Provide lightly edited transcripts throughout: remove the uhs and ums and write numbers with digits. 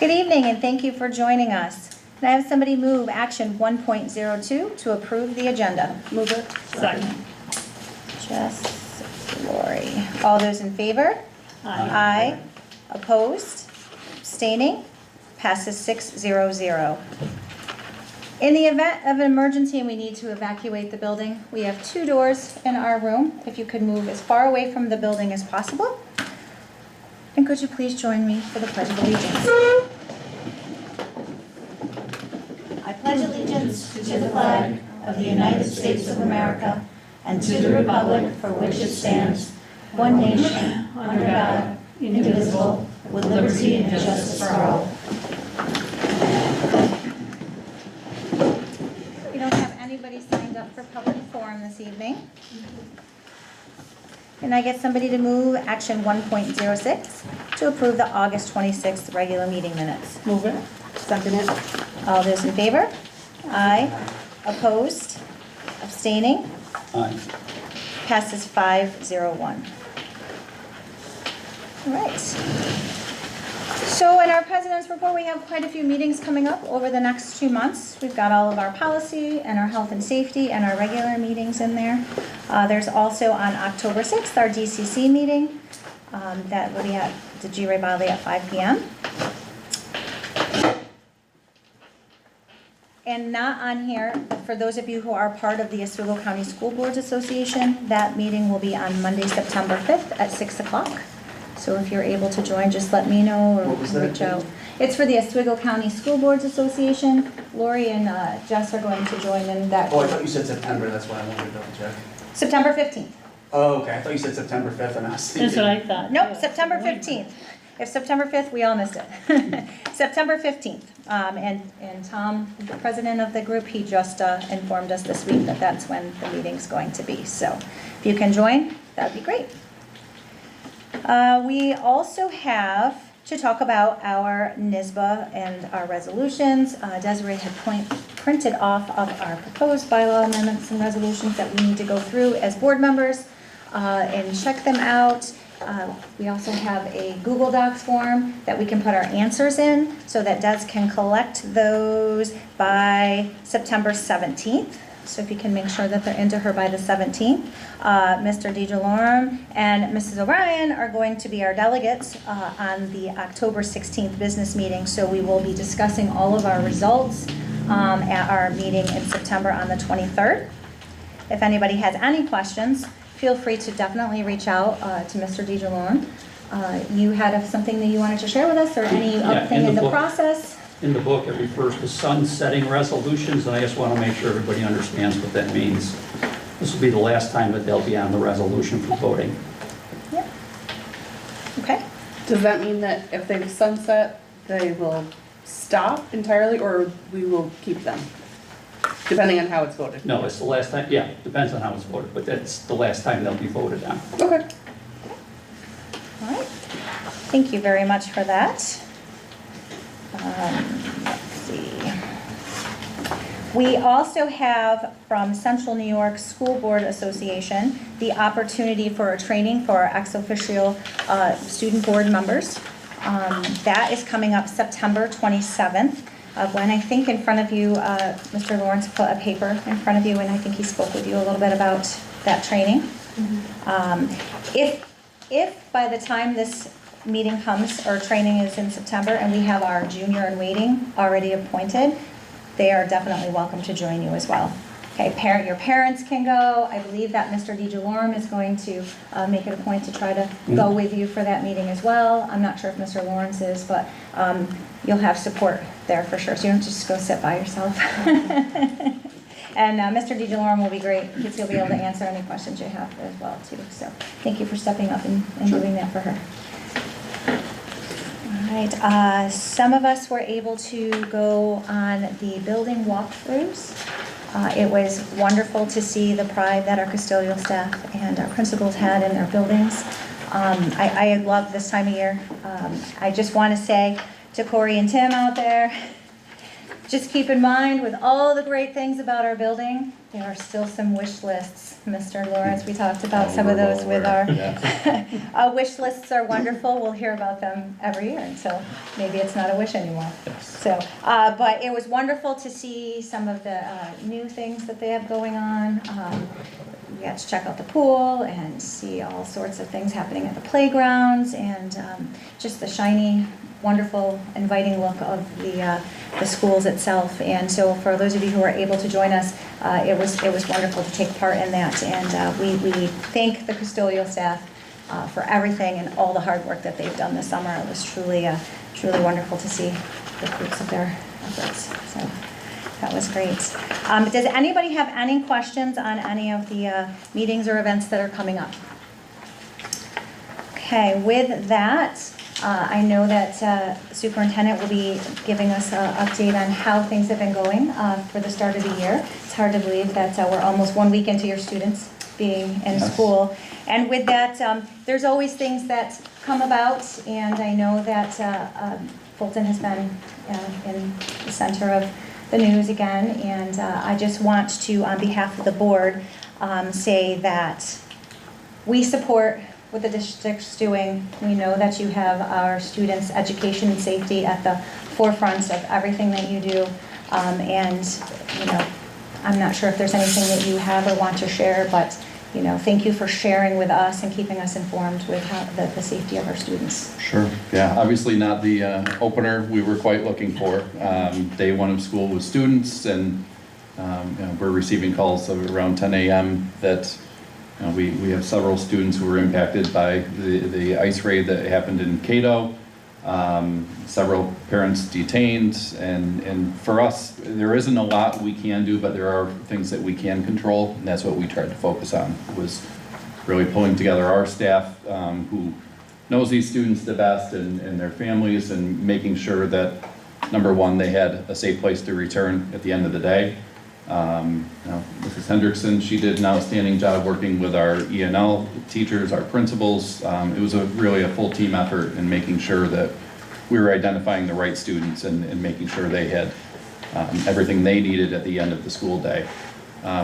Good evening, and thank you for joining us. Can I have somebody move action 1.02 to approve the agenda? Move it. Second. Jess, Lori. All those in favor? Aye. Opposed? Abstaining? Passes 6-0-0. In the event of an emergency and we need to evacuate the building, we have 2 doors in our room. If you could move as far away from the building as possible. And could you please join me for the Pledge of Allegiance? I pledge allegiance to the flag of the United States of America and to the republic for which it stands, one nation, under God, indivisible, with liberty and justice for all. We don't have anybody signed up for public forum this evening. Can I get somebody to move action 1.06 to approve the August 26th regular meeting minutes? Move it. Second it. All those in favor? Aye. Opposed? Abstaining? Aye. Passes 5-0-1. All right. So in our president's report, we have quite a few meetings coming up over the next 2 months. We've got all of our policy and our health and safety and our regular meetings in there. There's also on October 6th, our DCC meeting. That will be at the G. Ray Bodley at 5 p.m. And not on here, but for those of you who are part of the Oswego County School Boards Association, that meeting will be on Monday, September 5th at 6 o'clock. So if you're able to join, just let me know or reach out. It's for the Oswego County School Boards Association. Lori and Jess are going to join in that. Oh, I thought you said September, that's why I wanted to double check. September 15th. Oh, okay, I thought you said September 5th and I was thinking. That's what I thought. Nope, September 15th. If September 5th, we all missed it. September 15th. And Tom, the president of the group, he just informed us this week that that's when the meeting's going to be. So if you can join, that would be great. We also have to talk about our NISBA and our resolutions. Desiree had printed off of our proposed bylaw amendments and resolutions that we need to go through as board members and check them out. We also have a Google Docs form that we can put our answers in so that Des can collect those by September 17th. So if you can make sure that they're into her by the 17th. Mr. DeJalorme and Mrs. O'Brien are going to be our delegates on the October 16th business meeting. So we will be discussing all of our results at our meeting in September on the 23rd. If anybody has any questions, feel free to definitely reach out to Mr. DeJalorme. You had something that you wanted to share with us or any other thing in the process? In the book, it refers to sunsetting resolutions, and I just want to make sure everybody understands what that means. This will be the last time that they'll be on the resolution for voting. Yep. Okay. Does that mean that if they sunset, they will stop entirely, or we will keep them? Depending on how it's voted. No, it's the last time, yeah, depends on how it's voted, but that's the last time they'll be voted on. Okay. All right. Thank you very much for that. Let's see. We also have from Central New York School Board Association the opportunity for a training for our ex officio student board members. That is coming up September 27th. When I think in front of you, Mr. Lawrence put a paper in front of you, and I think he spoke with you a little bit about that training. If by the time this meeting comes, or training is in September, and we have our junior in waiting already appointed, they are definitely welcome to join you as well. Okay, your parents can go. I believe that Mr. DeJalorme is going to make it a point to try to go with you for that meeting as well. I'm not sure if Mr. Lawrence is, but you'll have support there for sure, so you don't just go sit by yourself. And Mr. DeJalorme will be great because he'll be able to answer any questions you have as well too. So thank you for stepping up and doing that for her. All right, some of us were able to go on the building walkthroughs. It was wonderful to see the pride that our custodial staff and our principals had in their buildings. I love this time of year. I just want to say to Corey and Tim out there, just keep in mind with all the great things about our building, there are still some wish lists Mr. Lawrence. We talked about Oh, some of we're well those with our, aware, yeah. wish lists are wonderful. We'll hear about them every year until maybe it's not a wish anymore. So, but it was wonderful to see some of the new things that they have going on. We got to check out the pool and see all sorts of things happening at the playgrounds and just the shiny, wonderful, inviting look of the schools itself. And so for those of you who are able to join us, it was wonderful to take part in that. And we thank the custodial staff for everything and all the hard work that they've done this summer. It was truly wonderful to see the fruits of their efforts. So that was great. Does anybody have any questions on any of the meetings or events that are coming up? Okay, with that, I know that Superintendent will be giving us an update on how things have been going for the start of the year. It's hard to believe that we're almost 1 week into your students being in Yes. school. And with that, there's always things that come about, and I know that Fulton has been in the center of the news again, and I just want to, on behalf of the board, say that we support what the district's doing. We know that you have our students' education and safety at the forefront of everything that you do. And, you know, I'm not sure if there's anything that you have or want to share, but, you know, thank you for sharing with us and keeping us informed with how the safety of our students. Sure, yeah, obviously not the opener we were quite looking for. Day one of school with students, and you know, we're receiving calls of around 10 a.m. that we have several students who were impacted by the ice raid that happened in Cato. Several parents detained, and for us, there isn't a lot we can do, but there are things that we can control, and that's what we tried to focus on, was really pulling together our staff who knows these students the best and their families, and making sure that, number one, they had a safe place to return at the end of the day. You know, Mrs. Hendrickson, she did an outstanding job working with our E&L teachers, our principals. It was really a full team effort in making sure that we were identifying the right students and making sure they had everything they needed at the end of the school day.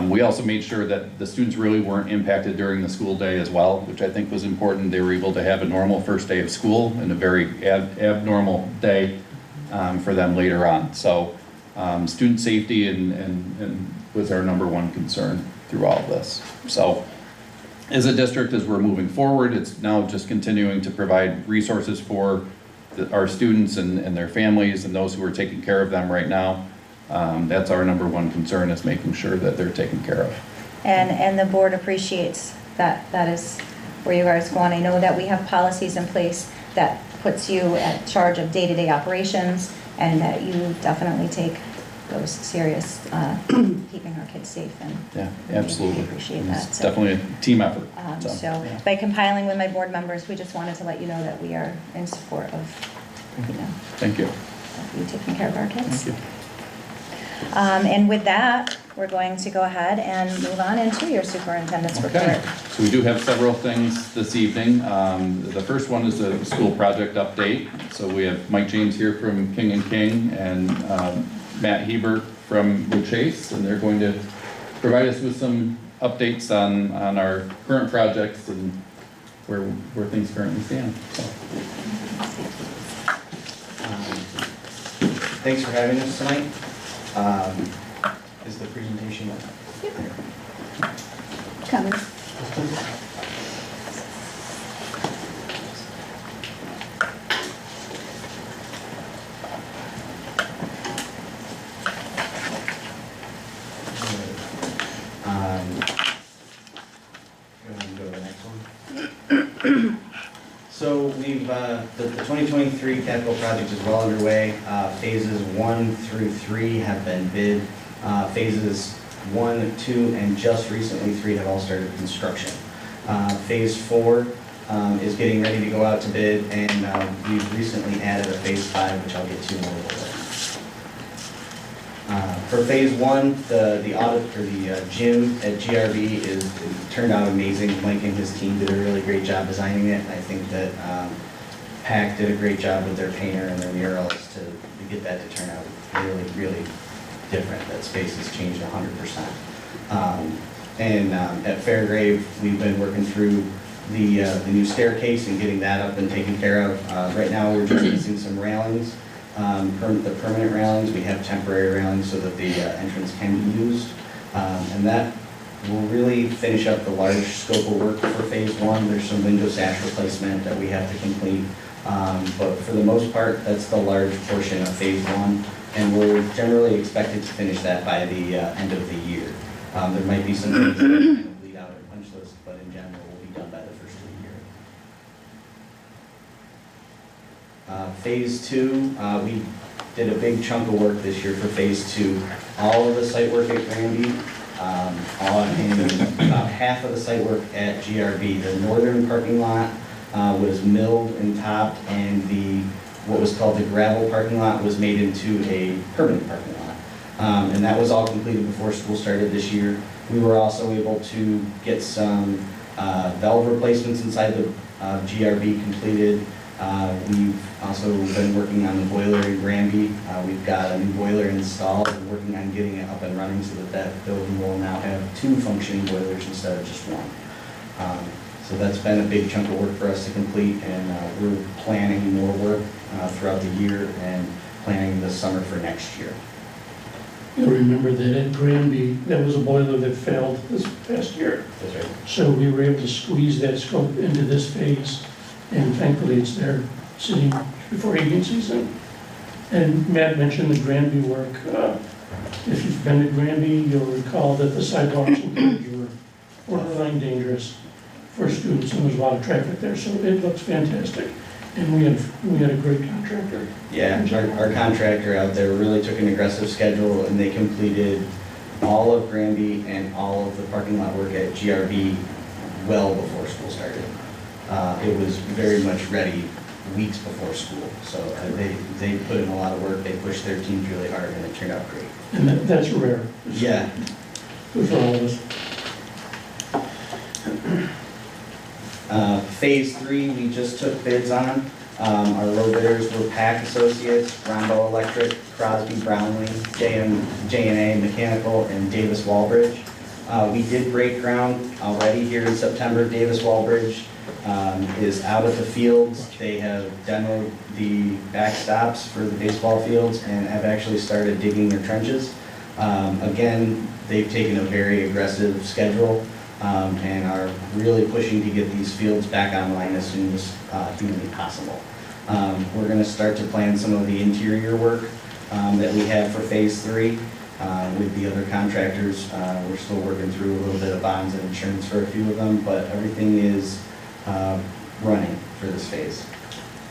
We also made sure that the students really weren't impacted during the school day as well, which I think was important. They were able to have a normal first day of school and a very abnormal day for them later on. So student safety and was our number one concern through all of this. So as a district, as we're moving forward, it's now just continuing to provide resources for our students and their families and those who are taking care of them right now. That's our number one concern, is making sure that they're taken care of. And the board appreciates that is where you guys go on. I know that we have policies in place that puts you at charge of day-to-day operations, and that you definitely take those serious, keeping our kids safe, and Yeah, we absolutely. appreciate that. It's So, definitely a team effort. so yeah. by compiling with my board members, we just wanted to let you know that we are in support of, you know, Thank you. of you taking care of our kids. Thank you. And with that, we're going to go ahead and move on into your superintendent's Okay, report. so we do have several things this evening. The first one is a school project update. So we have Mike James here from King and King, and Matt Hebert from Blue Chase, and they're going to provide us with some updates on our current projects and where things currently stand. So, Thanks for having us tonight. Is the presentation up? Coming. Go ahead and go to the next one. So we've, the 2023 capital project is well underway. Phases 1 through 3 have been bid. Phases 1, 2, and just recently 3 have all started construction. Phase 4 is getting ready to go out to bid, and we've recently added a Phase 5, which I'll get to in a little bit. For Phase 1, the audit for the gym at GRB it turned out amazing. Mike and his team did a really great job designing it. I think that PAC did a great job with their painter and their murals to get that to turn out really, really different. That space has changed 100%. And at Fairgrave, we've been working through the new staircase and getting that up and taken care of. Right now, we're just missing some railings, the permanent railings. We have temporary railings so that the entrance can be used. And that will really finish up the large scope of work for phase one. There's some window sash replacement that we have to complete. But for the most part, that's the large portion of phase one. And we're generally expected to finish that by the end of the year. There might be some things that kind of bleed out our punch list, but in general, we'll be done by the first of the year. Phase two, we did a big chunk of work this year for phase two. All of the site work at Granby, and about half of the site work at GRB. The northern parking lot was milled and topped, and what was called the gravel parking lot was made into a permanent parking lot. And that was all completed before school started this year. We were also able to get some valve replacements inside the GRB completed. We've also been working on the boiler in Granby. We've got a new boiler installed and working on getting it up and running so that that building will now have 2 functioning boilers instead of just 1. So that's been a big chunk of work for us to complete, and we're planning more work throughout the year and planning the summer for next year. You'll remember that at Granby, that was a boiler that failed this past year. That's right. So we were able to squeeze that scope into this phase, and thankfully it's there sitting before heating season. And Matt mentioned the Granby work. If you've been to Granby, you'll recall that the sidewalks and curbs were borderline dangerous for students, and there's a lot of traffic there, so it looks fantastic. And we had a great contractor. Yeah, our contractor out there really took an aggressive schedule, and they completed all of Granby and all of the parking lot work at GRB well before school started. It was very much ready weeks before school, so they put in a lot of work, they pushed their teams really hard, and it turned out great. And that's rare. Yeah. Good for all of us. Phase 3, we just took bids on. Our low bidders were Pack Associates, Rondo Electric, Crosby Brownlee, J&A Mechanical, and Davis Wallbridge. We did break ground already here in September. Davis Wallbridge is out at the fields. They have demoed the backstops for the baseball fields and have actually started digging their trenches. Again, they've taken a very aggressive schedule and are really pushing to get these fields back online as soon as humanly possible. We're going to start to plan some of the interior work that we have for phase 3 with the other contractors. We're still working through a little bit of bonds and insurance for a few of them, but everything is running for this phase.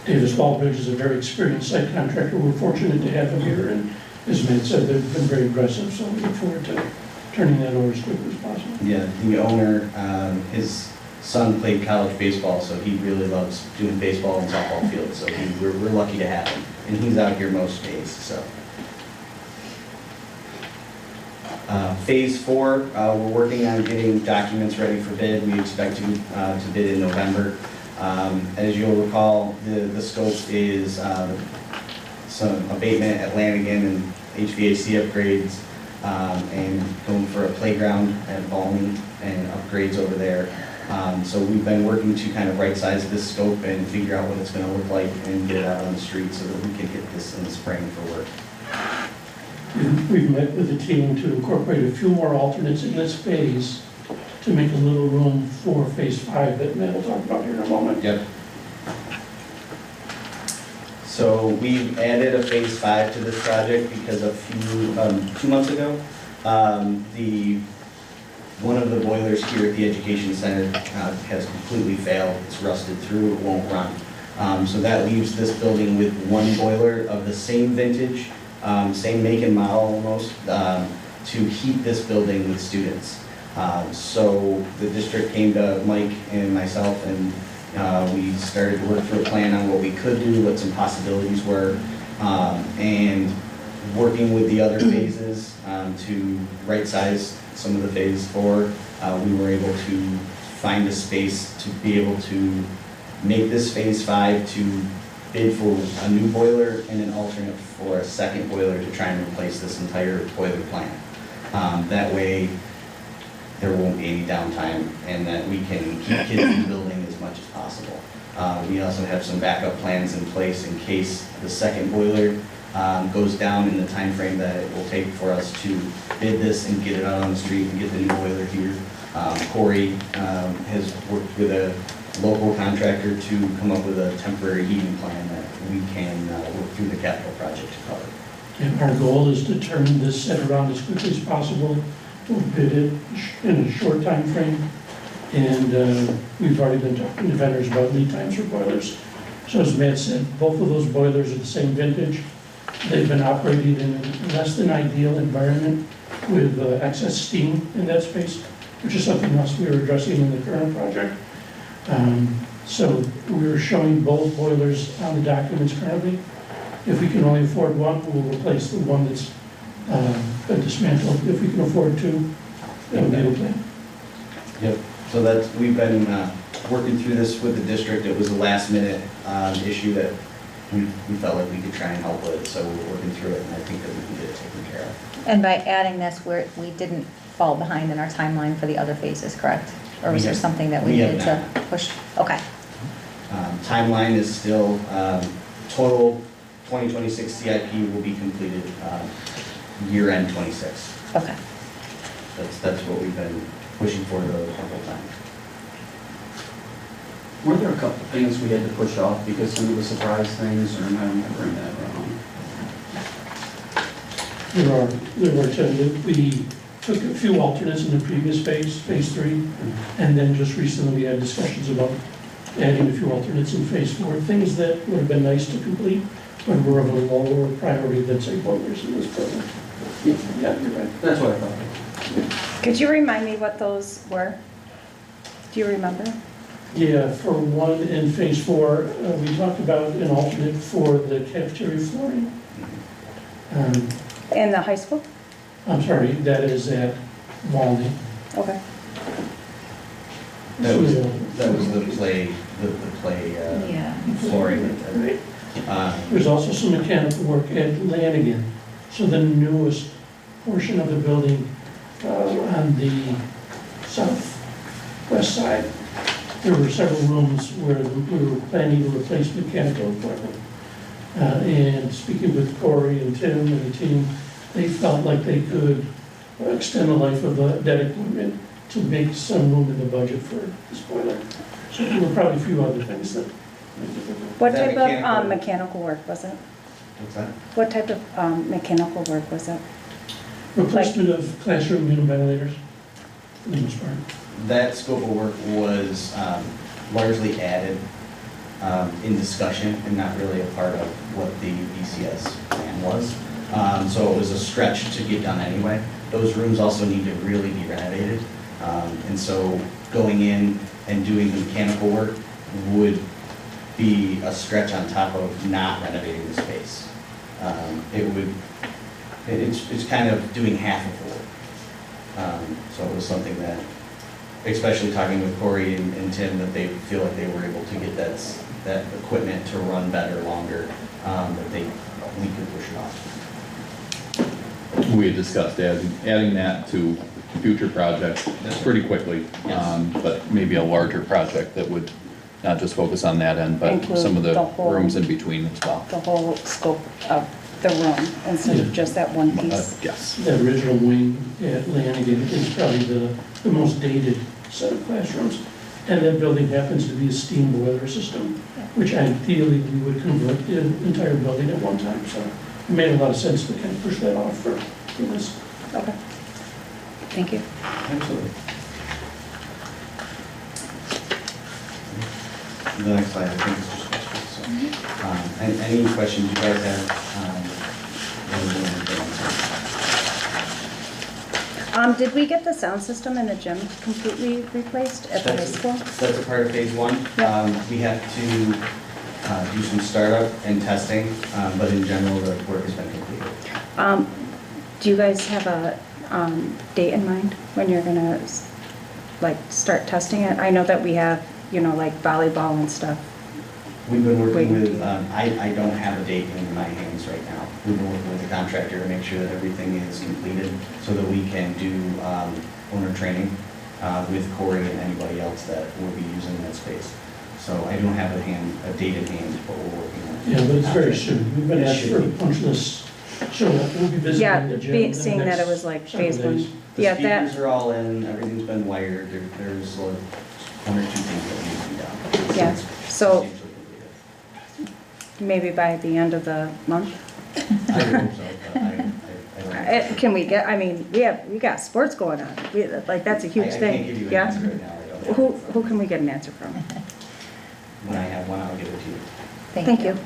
Davis Wallbridge is a very experienced site contractor. We're fortunate to have him here, and as Matt said, they've been very aggressive, so we look forward to turning that over as quickly as possible. Yeah, the owner, his son played college baseball, so he really loves doing baseball and softball fields, so we're lucky to have him. And he's out here most days, so. Phase 4, we're working on getting documents ready for bid. We expect to bid in November. As you'll recall, the scope is some abatement at Lanigan and HVAC upgrades, and going for a playground at Valmy and upgrades over there. So we've been working to kind of right-size this scope and figure out what it's going to look like and get it out on the street so that we can get this in the spring for work. We've met with the team to incorporate a few more alternates in this phase to make a little room for phase 5 that Matt will talk about here in a moment. Yep. So we've added a phase 5 to this project because 2 months ago, one of the boilers here at the Education Center has completely failed. It's rusted through, it won't run. So that leaves this building with one boiler of the same vintage, same make and model almost, to heat this building with students. So the district came to Mike and myself, and we started to work through a plan on what we could do, what some possibilities were, and working with the other phases to right-size some of the phase 4, we were able to find a space to be able to make this phase 5 to bid for a new boiler and an alternate for a second boiler to try and replace this entire boiler plant. That way, there won't be any downtime and that we can keep kids in the building as much as possible. We also have some backup plans in place in case the second boiler goes down in the time frame that it will take for us to bid this and get it out on the street and get the new boiler here. Corey has worked with a local contractor to come up with a temporary heating plan that we can work through the capital project to cover. And our goal is to turn this set around as quickly as possible. We'll bid it in a short time frame. And we've already been talking to vendors about lead times for boilers. So as Matt said, both of those boilers are the same vintage. They've been operating in a less than ideal environment with excess steam in that space, which is something else we are addressing in the current project. So we're showing both boilers on the documents currently. If we can only afford one, we'll replace the one that's been dismantled. If we can afford two, that'll be the plan. Yep. So that's, we've been working through this with the district. It was a last minute issue that we felt like we could try and help with. So we're working through it and I think that we can get it taken care of. And by adding this, we didn't fall behind in our timeline for the other phases, correct? Or was there something that we we have needed to push? Okay. Timeline is still, total 2026 CIP will be completed year end 26. Okay. That's what we've been pushing for the whole time. Were there a couple things we had to push off because some of the surprise things, or am I remembering that wrong? There were 10. We took a few alternates in the previous phase, phase 3, and then just recently we had discussions about adding a few alternates in phase 4, things that would have been nice to complete, but were of a lower priority than, say, boilers in this building. Yeah, you're right. That's what I thought. Could you remind me what those were? Do you remember? Yeah, for one in phase 4, we talked about an alternate for the cafeteria flooring. In the high school? I'm sorry, that is at Walney. Okay. That was the play Yeah. flooring. Right. Uh, There's also some mechanical work at Lanigan. So the newest portion of the building on the southwest side, there were several rooms where we were planning to replace mechanical equipment. And speaking with Corey and Tim and the team, they felt like they could extend the life of that equipment to make some room in the budget for this boiler. So there were probably a few other things that. What That type of mechanical work was it? What's that? What type of mechanical work was it? Replacement of classroom unit ventilators, for the most part. That scope of work was largely added in discussion and not really a part of what the BCS plan was. So it was a stretch to get done anyway. Those rooms also need to really be renovated. And so going in and doing the mechanical work would be a stretch on top of not renovating the space. It's kind of doing half of the work. So it was something that, especially talking with Corey and Tim, that they feel like they were able to get that equipment to run better, longer, that we could push it off. We had discussed adding that to future projects pretty quickly. Yes. But maybe a larger project that would not just focus on that end, but Include some of the the whole- rooms in between as well. The whole scope of the room instead of just that one piece? Yes. The original wing at Lanigan is probably the most dated set of classrooms. And that building happens to be a steam boiler system, which ideally we would convert the entire building at one time. So it made a lot of sense to kind of push that off for this. Okay. Thank you. Absolutely. The next slide, I think, is just questions. So, and any questions you guys have? Did we get the sound system in the gym completely replaced at the high school? That's a part of phase 1. Yep. We have to do some startup and testing, but in general, the work has been completed. Do you guys have a date in mind when you're gonna start testing it? I know that we have, like volleyball and stuff. We've been working Waiting. with, I don't have a date in my hands right now. we've been working with the contractor to make sure that everything is completed so that we can do owner training with Corey and anybody else that will be using that space. So I don't have a date in hand, but we're working on it. Yeah, but it's very soon. We've been asked for a punch list. So we'll be Yeah, visiting the gym. in the seeing that next it was like several phase one. days. The Yeah, speakers that, are all in, everything's been wired, there's one or two things that need to be done. Yeah, It's so- substantially completed. maybe by the end of the month. I hope so, but I don't know. Can we get, I mean, we got sports going on. Like, that's a huge I can't thing. give you an Yeah? answer right now. I don't have Who, it. who can we get an answer from? When I have one, I'll give it to you. Thank you.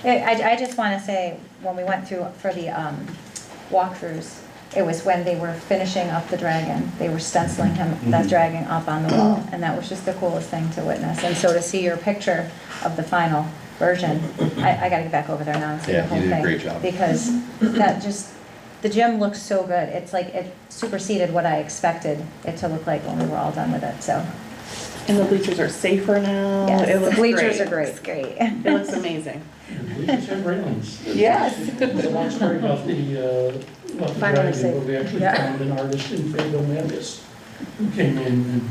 I just want to say, when we went through for the walkthroughs, it was when they were finishing up the dragon. They were stenciling that Mhm. dragon up on the wall, and that was just the coolest thing to witness. And so to see your picture of the final version, I gotta get back over there now and see the Yeah, whole you thing. did a great job. Because that just, the gym looks so good. It's like, it superseded what I expected it to look like when we were all done with it, so. And the bleachers are safer now. Yes, It the looks bleachers great. are great, great. It looks amazing. And we just have railings. Yes. There's a long story about the Finally dragon, safe. where we actually Yeah. found an artist in Fayetteville, Memphis, who came in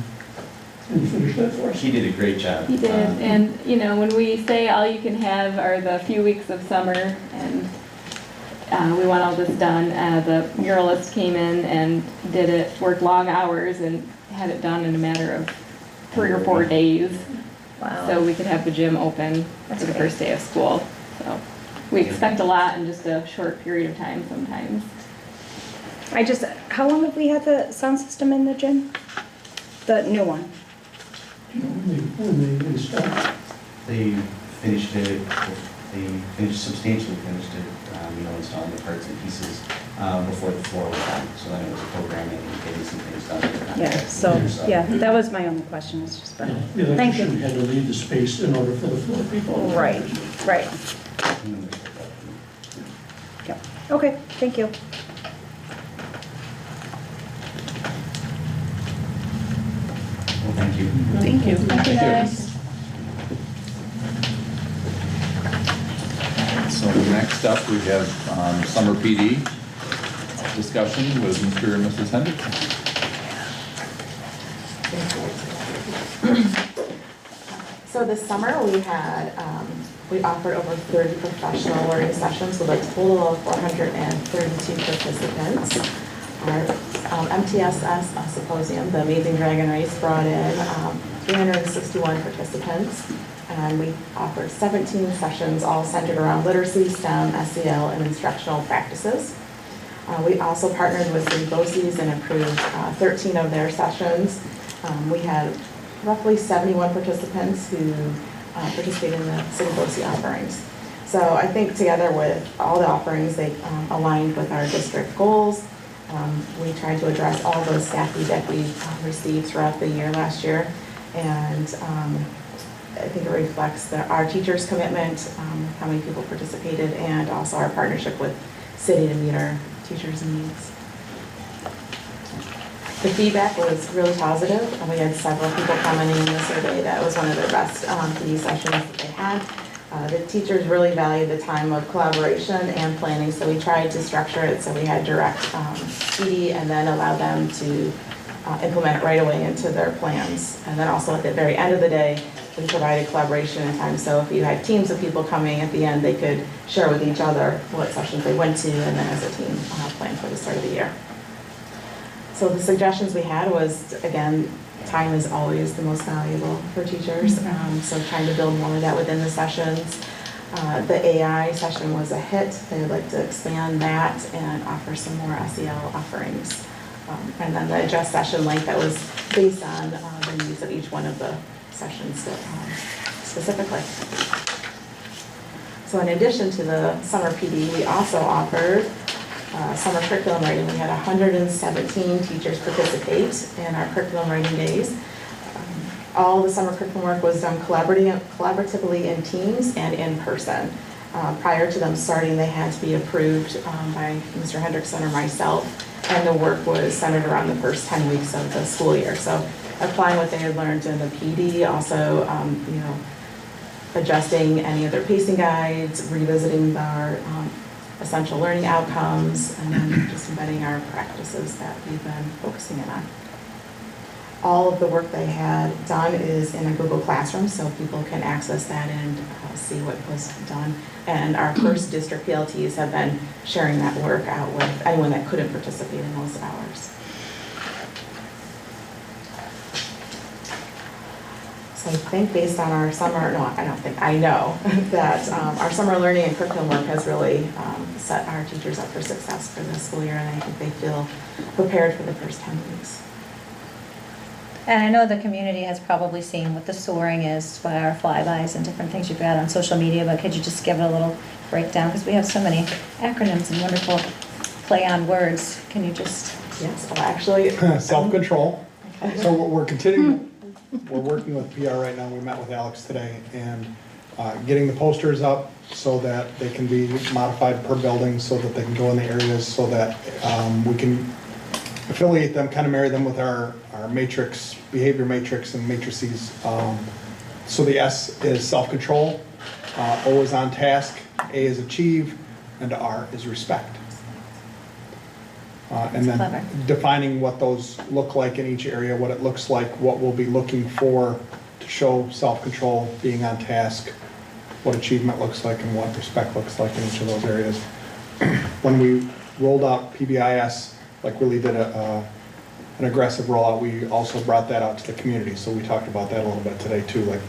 and finished that for us. He did a great job. He did, and you know, when we say all you can have are the few weeks of summer, and we want all this done, the muralist came in and did it, worked long hours and had it done in a matter of 3 or 4 days, so Wow. we could have the gym open That's for the great. first day of school. So we expect a lot in just a short period of time sometimes. How long have we had the sound system in the gym? The new one? When they installed. They finished it, substantially finished it, installing the parts and pieces before the floor was done. So then it was programming and getting some things done. with the Yeah, contractor. so, yeah, that was my only question, it's just, The thank electrician you. had to leave the space in order for the floor people. Right, right. And then there's the- Yep. Okay, thank you. Well, thank you. Thank you. So next up, we have summer PD discussion with Mr. and Mrs. Hendrickson. So this summer, we offered over 30 professional learning sessions with a total of 432 participants. Our MTSS symposium, the Amazing Dragon Race, brought in 361 participants. And we offered 17 sessions, all centered around literacy, STEM, SEL, and instructional practices. We also partnered with City BOCES and improved 13 of their sessions. We had roughly 71 participants who participated in the City BOCES offerings. So I think together with all the offerings, they aligned with our district goals. We tried to address all those staff feedback we received throughout the year last year. And I think it reflects our teachers' commitment, how many people participated, and also our partnership with City to meet our teachers' needs. The feedback was really positive, and we had several people commenting in the survey that was one of their best PD sessions that they had. The teachers really valued the time of collaboration and planning, so we tried to structure it so we had direct PD and then allow them to implement it right away into their plans. And then also at the very end of the day, we provided collaboration and time, so if you had teams of people coming at the end, they could share with each other what sessions they went to and then as a team plan for the start of the year. So the suggestions we had was, again, time is always the most valuable for teachers, so trying to build more of that within the sessions. The AI session was a hit. They would like to expand that and offer some more SEL offerings. And then the adjust session length that was based on the needs of each one of the sessions specifically. So in addition to the summer PD, we also offered summer curriculum writing. We had 117 teachers participate in our curriculum writing days. All the summer curriculum work was done collaboratively in teams and in person. Prior to them starting, they had to be approved by Mr. Hendrickson or myself, and the work was centered around the first 10 weeks of the school year. So applying what they had learned in the PD, also adjusting any of their pacing guides, revisiting our essential learning outcomes, and then just embedding our practices that we've been focusing in on. All of the work they had done is in a Google Classroom, so people can access that and see what was done. And our first district PLTs have been sharing that work out with anyone that couldn't participate in those hours. So I think based on our summer, no, I don't think, I know that our summer learning and curriculum work has really set our teachers up for success for this school year, and I think they feel prepared for the first 10 weeks. And I know the community has probably seen what the soaring is by our flybys and different things you've got on social media, but could you just give it a little breakdown? Because we have so many acronyms and wonderful play on words. Can you just? Yes, well, actually. Self-control. So we're continuing, we're working with PR right now. We met with Alex today, and getting the posters up so that they can be modified per building, so that they can go in the areas, so that we can affiliate them, kind of marry them with our matrix, behavior matrix and matrices. So the S is self-control, O is on task, A is achieve, and R is respect. And then Clever. defining what those look like in each area, what it looks like, what we'll be looking for to show self-control, being on task, what achievement looks like, and what respect looks like in each of those areas. When we rolled out PBIS, like really did an aggressive rollout, we also brought that out to the community. So we talked about that a little bit today too, like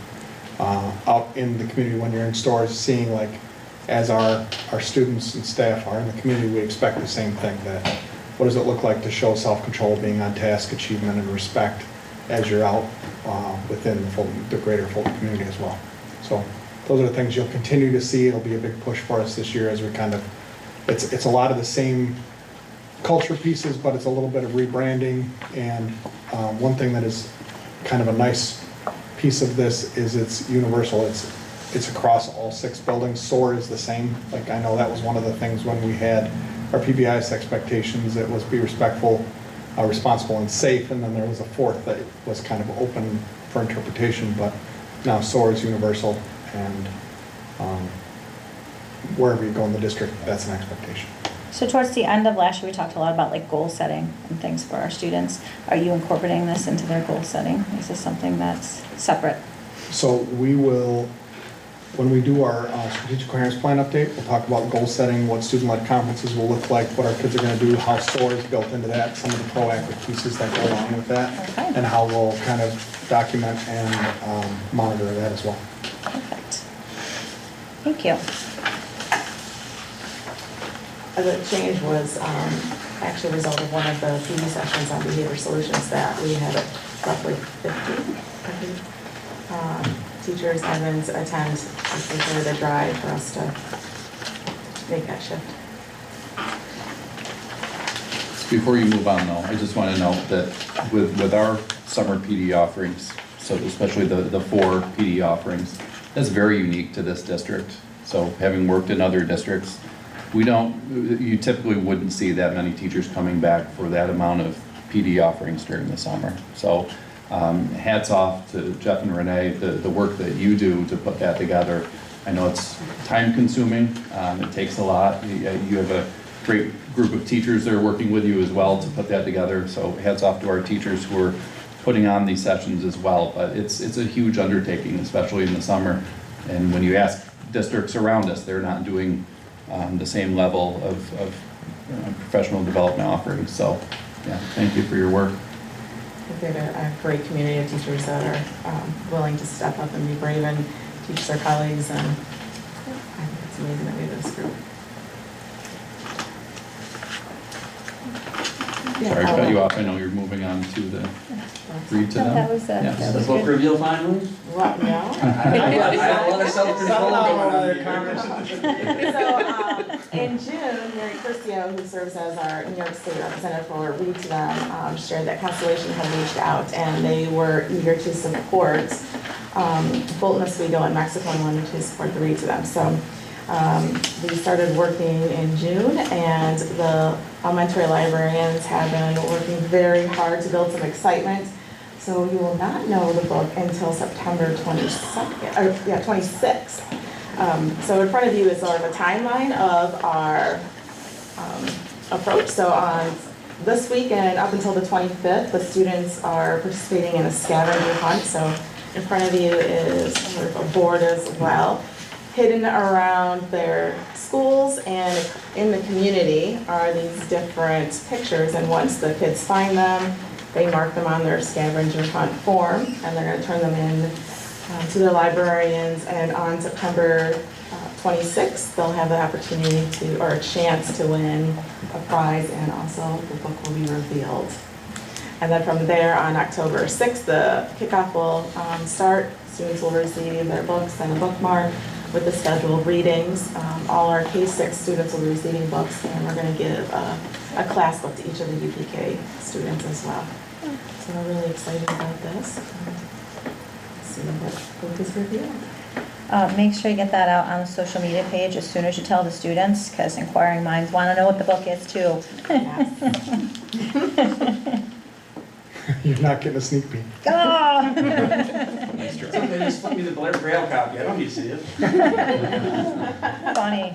out in the community when you're in stores, seeing like as our students and staff are in the community, we expect the same thing, that what does it look like to show self-control, being on task, achievement, and respect as you're out within the greater Fulton community as well. So those are the things you'll continue to see. It'll be a big push for us this year as we kind of, it's a lot of the same culture pieces, but it's a little bit of rebranding. And one thing that is kind of a nice piece of this is it's universal. It's across all 6 buildings. SOAR is the same. Like, I know that was one of the things when we had our PBIS expectations. It was be respectful, responsible, and safe. And then there was a 4th that was kind of open for interpretation. But now SOAR is universal, and wherever you go in the district, that's an expectation. So towards the end of last year, we talked a lot about like goal setting and things for our students. Are you incorporating this into their goal setting? Is this something that's separate? So we will, when we do our strategic coherence plan update, we'll talk about goal setting, what student-led conferences will look like, what our kids are going to do, how SOAR is built into that, some of the proactive pieces that go along with that, Okay. and how we'll kind of document and monitor that as well. Perfect. Thank you. The change was actually a result of one of the PD sessions on behavior solutions that we had roughly 50 teachers, admins attend, essentially the drive for us to make that shift. Before you move on though, I just want to note that with our summer PD offerings, so especially the 4 PD offerings, that's very unique to this district. So having worked in other districts, you typically wouldn't see that many teachers coming back for that amount of PD offerings during the summer. So hats off to Jeff and Renee, the work that you do to put that together. I know it's time consuming, it takes a lot. You have a great group of teachers that are working with you as well to put that together. So hats off to our teachers who are putting on these sessions as well. But it's a huge undertaking, especially in the summer. And when you ask districts around us, they're not doing the same level of professional development offerings. So, yeah, thank you for your work. We have a great community of teachers that are willing to step up and be brave and teach their colleagues, and I think it's amazing that we have this group. Sorry to cut you off. I know you're moving on to the read to No, them. that was Yeah. that The was book good. reveal finally? What, no? I have a lot of self-control going on. So, in June, Mary Curcio, who serves as our New York State representative for Read to Them, shared that Constellation had reached out and they were eager to support Fulton Oswego in Mexico and wanted to support the Read to Them. So we started working in June, and the elementary librarians have been working very hard to build some excitement. So you will not know the book until September 22nd, or yeah, 26th. So in front of you is sort of a timeline of our approach. So on this weekend, up until the 25th, the students are participating in a scavenger hunt. So in front of you is sort of a board as well. Hidden around their schools and in the community are these different pictures, and once the kids find them, they mark them on their scavenger hunt form, and they're gonna turn them in to their librarians, and on September 26th, they'll have the opportunity to, or a chance to win a prize, and also the book will be revealed. And then from there, on October 6th, the kickoff will start. Students will receive their books and a bookmark with the scheduled readings. All our K-6 students will be receiving books, and we're going to give a class book to each of the UPK students as well. So we're really excited about this. See what book is revealed. Make sure you get that out on the social media page as soon as you tell the students, because inquiring minds want to know what the book is too. Yes. You're not getting a sneak peek. Ah! Somebody just flip me the Braille copy, I don't need to see it. Funny.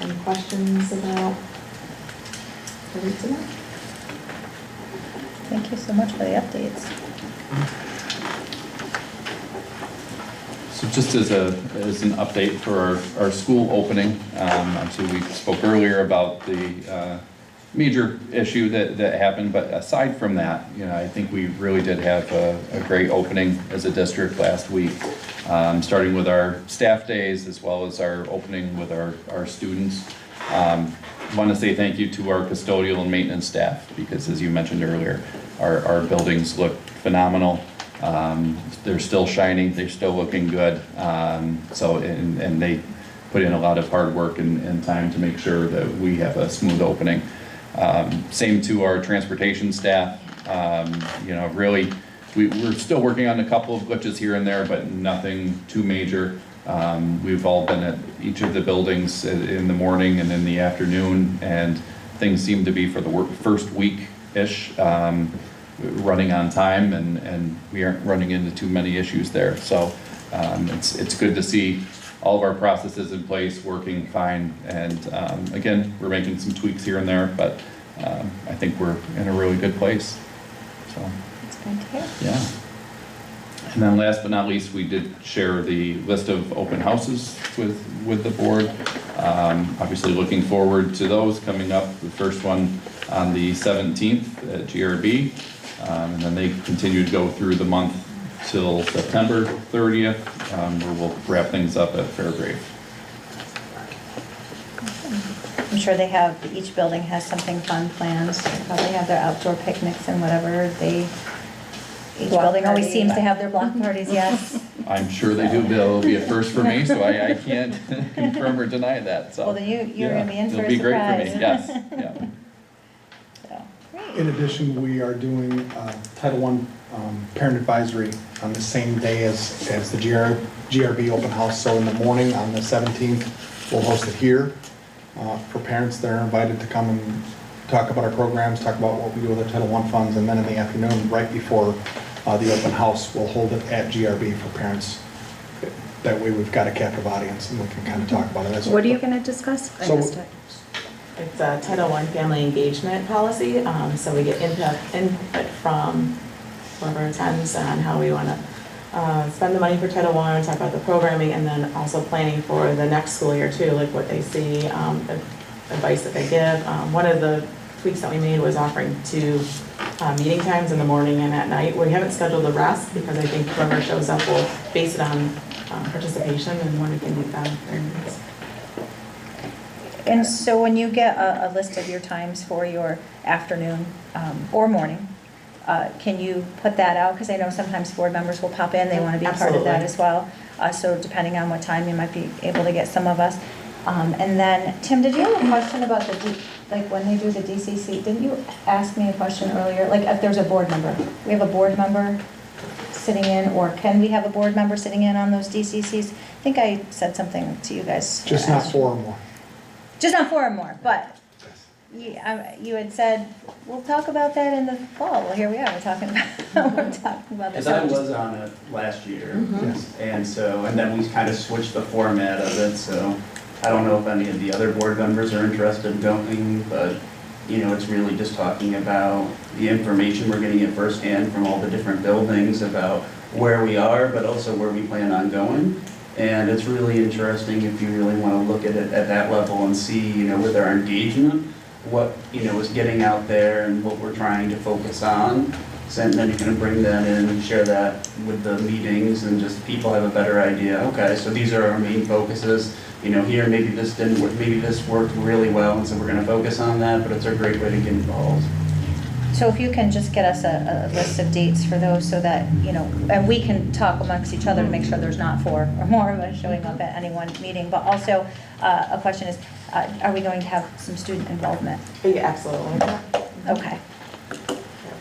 Any questions about the week tonight? Thank you so much for the updates. So just as an update for our school opening, obviously we spoke earlier about the major issue that happened, but aside from that, I think we really did have a great opening as a district last week, starting with our staff days as well as our opening with our students. Want to say thank you to our custodial and maintenance staff, because as you mentioned earlier, our buildings look phenomenal. They're still shining, they're still looking good. And they put in a lot of hard work and time to make sure that we have a smooth opening. Same to our transportation staff. Really, we're still working on a couple of glitches here and there, but nothing too major. We've all been at each of the buildings in the morning and in the afternoon, and things seem to be for the first week-ish running on time, and we aren't running into too many issues there. So it's good to see all of our processes in place working fine, and again, we're making some tweaks here and there, but I think we're in a really good place. So It's good to hear. yeah. And then last but not least, we did share the list of open houses with the board. Obviously looking forward to those coming up. The first one on the 17th at GRB. And then they continue to go through the month till September 30th, where we'll wrap things up at Fairgrave. I'm sure they have, each building has something fun planned. They probably have their outdoor picnics and whatever each Block building always party. seems to have their block parties, yes. I'm sure they do, but it'll be a first for me, so I can't confirm or deny that, so. Well, then you're gonna be in for a It'll be great for me, surprise. yes, yeah. So, great. In addition, we are doing Title I parent advisory on the same day as the GRB open house. So in the morning on the 17th, we'll host it here. For parents, they're invited to come and talk about our programs, talk about what we do with our Title I funds, and then in the afternoon, right before the open house, we'll hold it at GRB for parents. That way we've got a captive audience and we can kind of talk about it. What are you going to discuss? I So- missed it. It's a Title I family engagement policy, so we get input from whoever attends on how we want to spend the money for Title I, talk about the programming, and then also planning for the next school year too, like what they see, advice that they give. One of the tweaks that we made was offering 2 meeting times in the morning and at night. We haven't scheduled the rest because I think whoever shows up will base it on participation and when we can meet them. And so when you get a list of your times for your afternoon or morning, can you put that out? Because I know sometimes board members will pop in, they want to be a part of that Absolutely. as well. So depending on what time, you might be able to get some of us. And then, Tim, did you have a question about like when they do the DCC? Didn't you ask me a question earlier? Like if there's a board member, we have a board member sitting in, or can we have a board member sitting in on those DCCs? I think I said something to you guys. Just not 4 or more. Just not 4 or more, but you had said, we'll talk about that in the fall. Well, here we are, we're talking about this. As I was on it last year, Yes. and then we kind of switched the format of it, so I don't know if any of the other board members are interested in going, but, it's really just talking about the information we're getting at firsthand from all the different buildings about where we are, but also where we plan on going. And it's really interesting if you really want to look at it at that level and see, with our engagement, what, is getting out there and what we're trying to focus on. So and then you can bring that in and share that with the meetings and just people have a better idea. Okay, so these are our main focuses. Here, maybe this didn't work, maybe this worked really well, and so we're going to focus on that, but it's a great way to get involved. So if you can just get us a list of dates for those so that, and we can talk amongst each other to make sure there's not 4 or more of us showing up at any one meeting. But also, a question is, are we going to have some student involvement? Yeah, absolutely. Okay,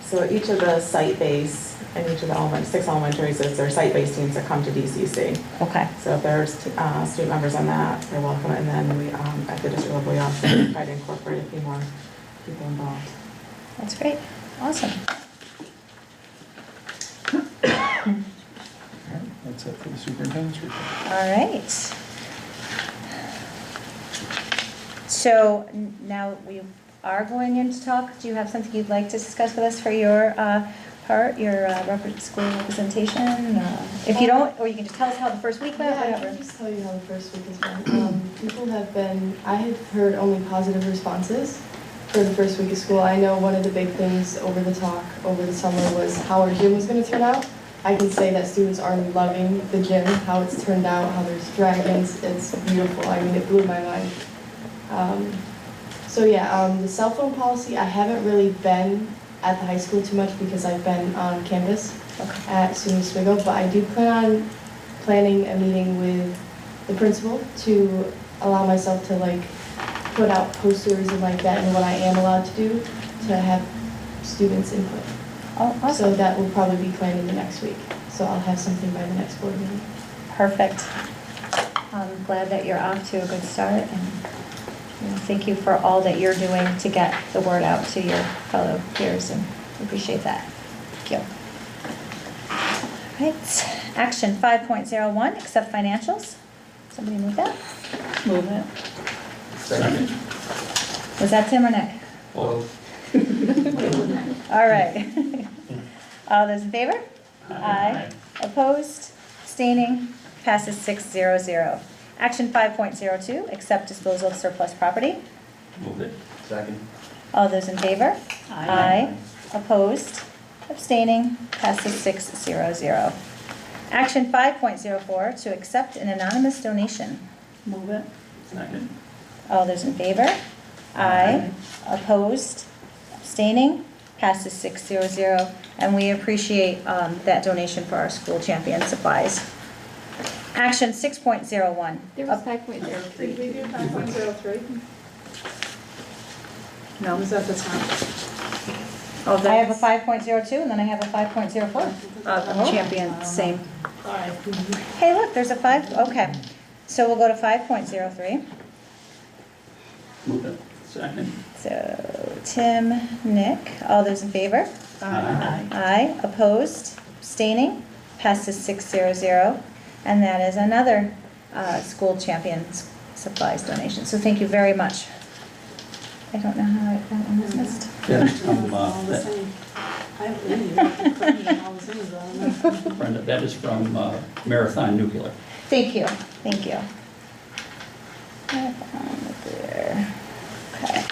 So each of the site-based and each of the 6 elementaries, is their site-based teams that come to DCC. okay. So if there's student members on that, they're welcome. And then we, at the district level, we also try to incorporate a few more people involved. That's great, awesome. That's it for the superintendent's report. All right. So now we are going in to talk. Do you have something you'd like to discuss with us for your part, your school representation? If you don't, or you can just tell us how the first week went, Yeah, I whatever. can just tell you how the first week has been. People have been, I have heard only positive responses for the first week of school. I know one of the big things over the talk over the summer was how our gym was going to turn out. I can say that students are loving the gym, how it's turned out, how there's dragons. It's beautiful. I mean, it blew my mind. The cell phone policy, I haven't really been at the high school too much because I've been on campus at SUNY Oswego, but I do plan on planning a meeting with the principal to allow myself to put out posters and like that and what I am allowed to do to have students input. Oh, awesome. So that will probably be planned in the next week. So I'll have something by the next board meeting. Perfect. I'm glad that you're off to a good start, and thank you for all that you're doing to get the word out to your fellow peers, and appreciate that. Thank you. All right, action 5.01, accept financials. Somebody move that? Move it. Second. Was that Tim or Nick? Oh, All right. All those in favor? Aye. Opposed? Abstaining? Passes 6-0-0. Action 5.02, accept disposal of surplus property. move it. Second. All those in favor? Aye. Opposed? Abstaining? Passes 6-0-0. Action 5.04, to accept an anonymous donation. Move it. Second. All those in favor? Aye. Opposed? Abstaining? Passes 6-0-0. And we appreciate that donation for our school champion supplies. Action 6.01. There was 5.03. Did we do 5.03? No. Was that the top? Oh, I have a 5.02 and then I have a 5.04. Champion, same. Hey, look, there's a 5, okay. So we'll go to 5.03. Move it. Second. So Tim, Nick, all those in favor? Aye. Aye. Opposed? Abstaining? Passes 6-0-0. And that is another school champions supplies donation. So thank you very much. I don't know how that one was missed. That is from, Brenda, that is from Marathon Nuclear. Thank you, thank you. There. Okay.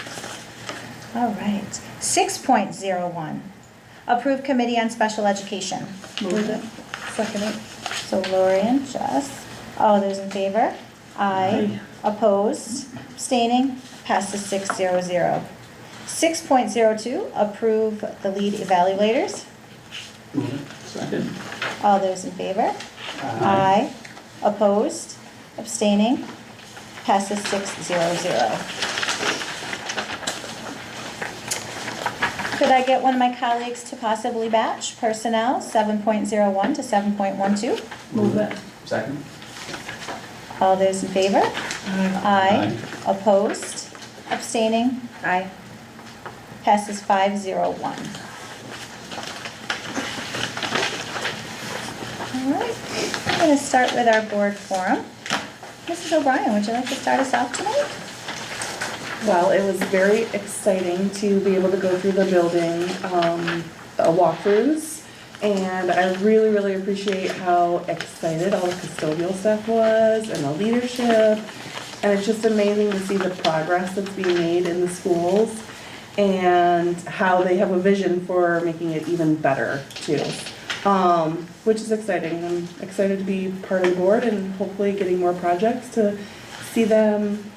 All right. 6.01, approve committee on special education. Move it. Second it. So Lori and Jess. All those in favor? Aye. Opposed? Abstaining? Passes 6-0-0. 6.02, approve the lead evaluators. Move it. Second. All those in favor? Aye. Opposed? Abstaining? Passes 6-0-0. Could I get one of my colleagues to possibly batch personnel 7.01 to 7.12? Move it. Second. All those in favor? Aye. Opposed? Abstaining? Aye. Passes 501. All right, I'm going to start with our board forum. Mrs. O'Brien, would you like to start us off tonight? Well, it was very exciting to be able to go through the building walkthroughs. And I really, really appreciate how excited all the custodial staff was and the leadership. And it's just amazing to see the progress that's being made in the schools and how they have a vision for making it even better too. Which is exciting. I'm excited to be part of the board and hopefully getting more projects to see them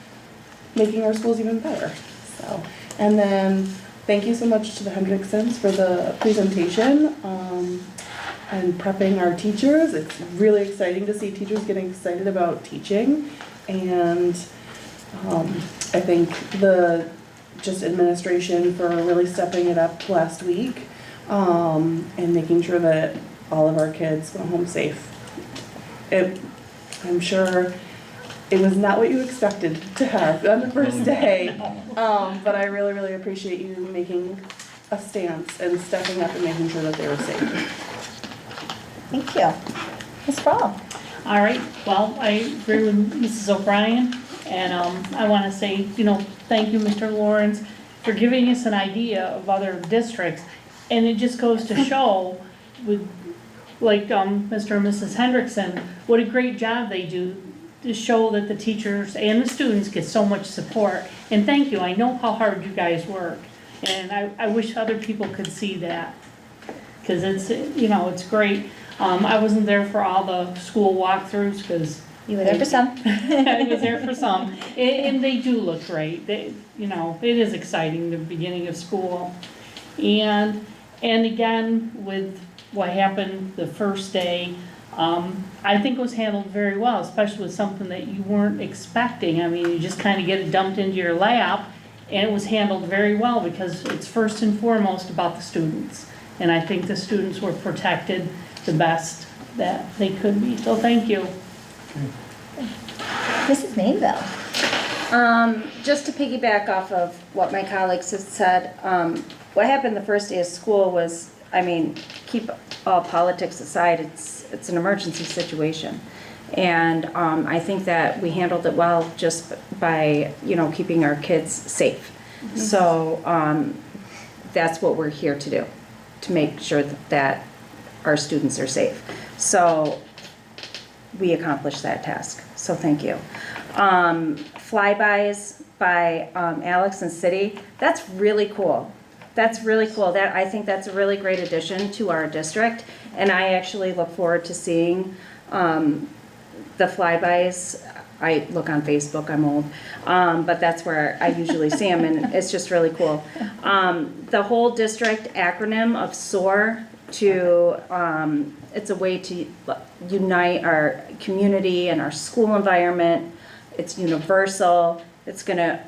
making our schools even better. So, and then thank you so much to the Hendricksons for the presentation and prepping our teachers. It's really exciting to see teachers getting excited about teaching. And I think the just administration for really stepping it up last week and making sure that all of our kids went home safe. I'm sure it was not what you expected to have on the first day, but I really, really appreciate you making a stance and stepping up and making sure that they were safe. Thank you. Ms. Sprawl? All right, well, I agree with Mrs. O'Brien, and I want to say, thank you, Mr. Lawrence, for giving us an idea of other districts. And it just goes to show with, like, Mr. and Mrs. Hendrickson, what a great job they do to show that the teachers and the students get so much support. And thank you, I know how hard you guys work, and I wish other people could see that, because it's great. I wasn't there for all the school walkthroughs, because You were there for some. I was there for some, and they do look great. It is exciting, the beginning of school. And again, with what happened the first day, I think it was handled very well, especially with something that you weren't expecting. I mean, you just kind of get it dumped into your lap, and it was handled very well because it's first and foremost about the students. And I think the students were protected the best that they could be, so thank you. Mrs. Mainville? Just to piggyback off of what my colleagues have said, what happened the first day of school was, keep all politics aside, it's an emergency situation. And I think that we handled it well just by, keeping our kids safe. Mm-hmm. So that's what we're here to do, to make sure that our students are safe. So we accomplished that task, so thank you. Flybys by Alex and City, that's really cool. That's really cool. I think that's a really great addition to our district, and I actually look forward to seeing the flybys. I look on Facebook, I'm old, but that's where I usually see them, and it's just really cool. The whole district acronym of SOAR it's a way to unite our community and our school environment. It's universal. It's gonna,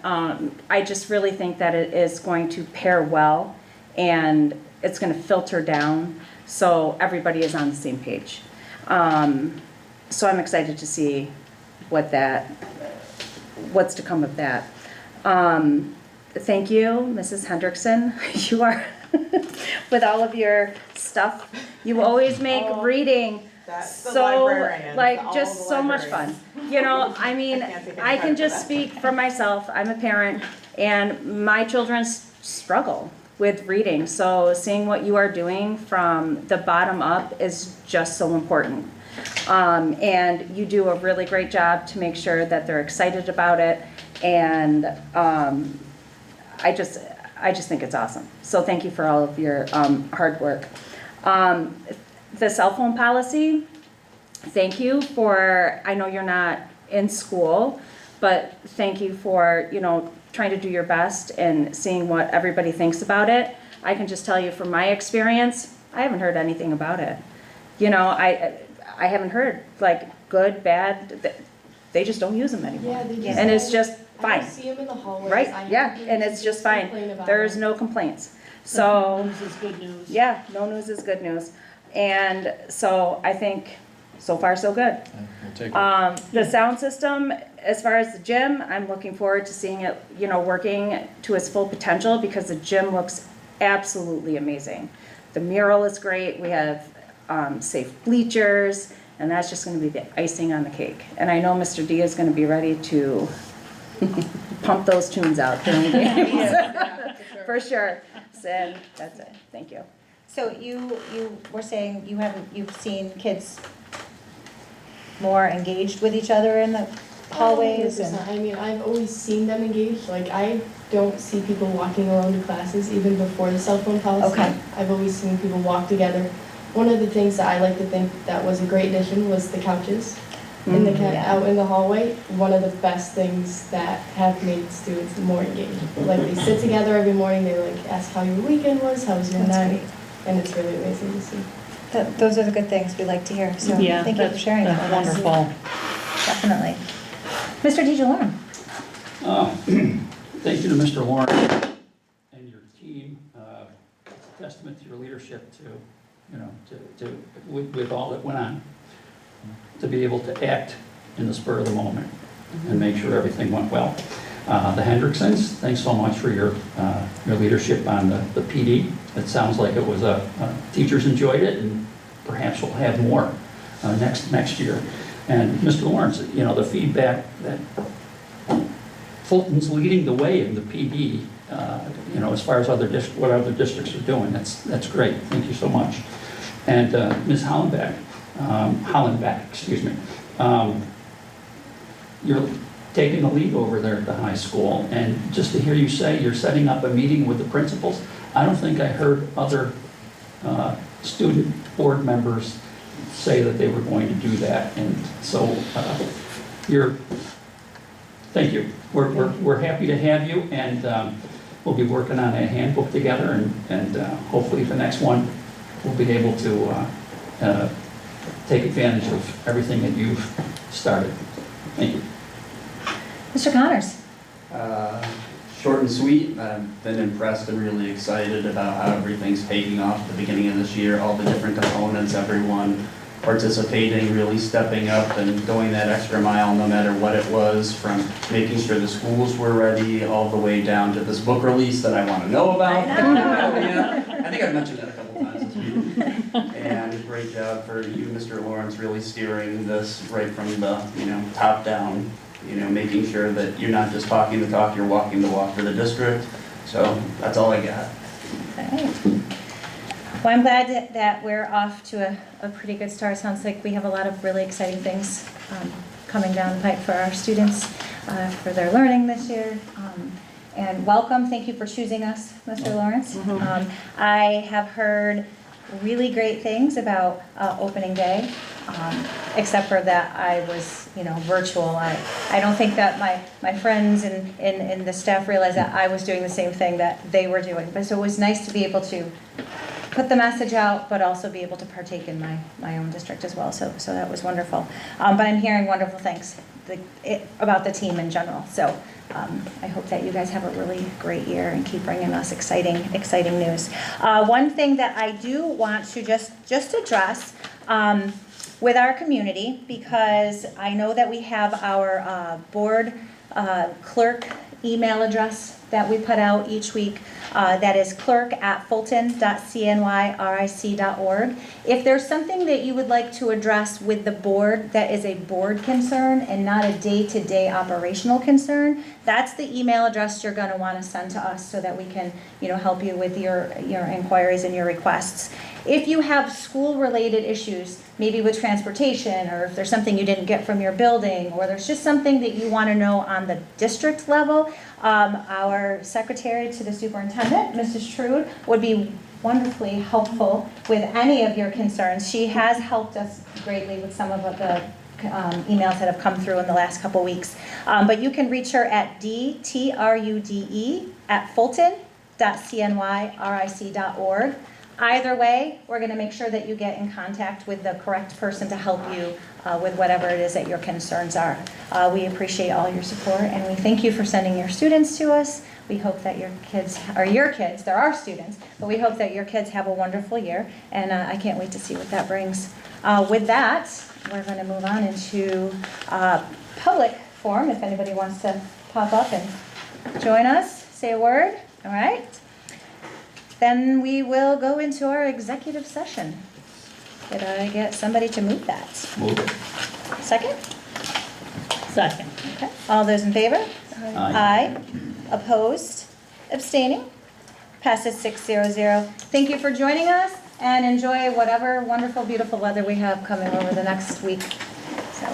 I just really think that it is going to pair well, and it's gonna filter down so everybody is on the same page. So I'm excited to see what's to come of that. Thank you, Mrs. Hendrickson. You are, with all of your stuff, you always make reading just so much fun. I can just speak for myself. I'm a parent, and my children struggle with reading. So seeing what you are doing from the bottom up is just so important. And you do a really great job to make sure that they're excited about it. And I just think it's awesome. So thank you for all of your hard work. The cell phone policy, thank you for, I know you're not in school, but thank you for, trying to do your best and seeing what everybody thinks about it. I can just tell you from my experience, I haven't heard anything about it. I haven't heard, good, bad, they just don't use them anymore. Yeah, they just and it's just fine. I see them in the hallways. Right, I yeah, hear and it's just fine. complain about There's them. no complaints. So, News is good news. yeah, no news is good news. And so I think so far so good. We'll take it. The sound system, as far as the gym, I'm looking forward to seeing it, working to its full potential because the gym looks absolutely amazing. The mural is great. We have safe bleachers, and that's just going to be the icing on the cake. And I know Mr. D is going to be ready to pump those tunes out during games. For sure. So that's it. Thank you. So you were saying you've seen kids more engaged with each other in the hallways and. 100%. I mean, I've always seen them engaged. Like, I don't see people walking around to classes even before the cell phone policy. Okay. I've always seen people walk together. One of the things that I like to think that was a great addition was the couches in the yeah. out in the hallway. One of the best things that have made students more engaged. Like, they sit together every morning. They like ask how your weekend was, how was your That's night, great. and it's really amazing to see. Those are the good things we like to hear, so Yeah, thank you for sharing that with that's us. wonderful. Definitely. Mr. DeJourn. Thank you to Mr. Lawrence and your team. Testament to your leadership with all that went on, to be able to act in the spur of the moment and make sure everything went well. The Hendricksons, thanks so much for your leadership on the PD. It sounds like it was teachers enjoyed it, and perhaps we'll have more next year. And Mr. Lawrence, the feedback that Fulton's leading the way in the PD, as far as what other districts are doing, that's great. Thank you so much. And Ms. Hollenbeck, excuse me. You're taking the lead over there at the high school, and just to hear you say you're setting up a meeting with the principals, I don't think I heard other student board members say that they were going to do that, and so thank you. We're happy to have you, and we'll be working on a handbook together, and hopefully the next one we'll be able to take advantage of everything that you've started. Thank you. Mr. Connors. Short and sweet. I've been impressed and really excited about how everything's taking off at the beginning of this year, all the different components, everyone participating, really stepping up and going that extra mile no matter what it was, from making sure the schools were ready all the way down to this book release that I want to know about. I think I've mentioned that a couple times this meeting. And great job for you, Mr. Lawrence, really steering this right from the top down, making sure that you're not just talking the talk, you're walking the walk for the district. So that's all I got. Okay. Well, I'm glad that we're off to a pretty good start. Sounds like we have a lot of really exciting things coming down the pipe for our students, for their learning this year. And welcome, thank you for choosing us, Mr. Lawrence. I have heard really great things about opening day, except for that I was, virtual. I don't think that my friends and the staff realized that I was doing the same thing that they were doing. But so it was nice to be able to put the message out, but also be able to partake in my own district as well. So that was wonderful. But I'm hearing wonderful things about the team in general. So I hope that you guys have a really great year and keep bringing us exciting news. One thing that I do want to just address with our community, because I know that we have our board clerk email address that we put out each week. That is clerk@fulton.cnyric.org. If there's something that you would like to address with the board that is a board concern and not a day-to-day operational concern, that's the email address you're going to want to send to us so that we can, help you with your inquiries and your requests. If you have school-related issues, maybe with transportation, or if there's something you didn't get from your building, or there's just something that you want to know on the district level, our secretary to the superintendent, Mrs. Trude, would be wonderfully helpful with any of your concerns. She has helped us greatly with some of the emails that have come through in the last couple weeks. But you can reach her at dtrude@fulton.cnyric.org. Either way, we're going to make sure that you get in contact with the correct person to help you with whatever it is that your concerns are. We appreciate all your support, and we thank you for sending your students to us. We hope that your kids, they're our students, but we hope that your kids have a wonderful year, and I can't wait to see what that brings. With that, we're going to move on into public forum, if anybody wants to pop up and join us, say a word, all right? Then we will go into our executive session. Could I get somebody to move that? Move it. Second? Second. Okay. All those in favor? Aye. Opposed? Abstaining? Passes 600. Thank you for joining us, and enjoy whatever wonderful, beautiful weather we have coming over the next week. So.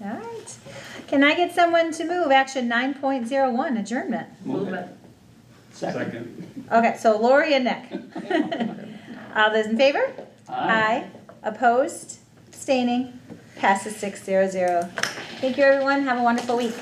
All right. Can I get someone to move action 9.01, adjournment? Move it. Second. Okay, so Lori and Nick. All those in favor? Aye. Opposed? Abstaining? Passes 600. Thank you, everyone. Have a wonderful week.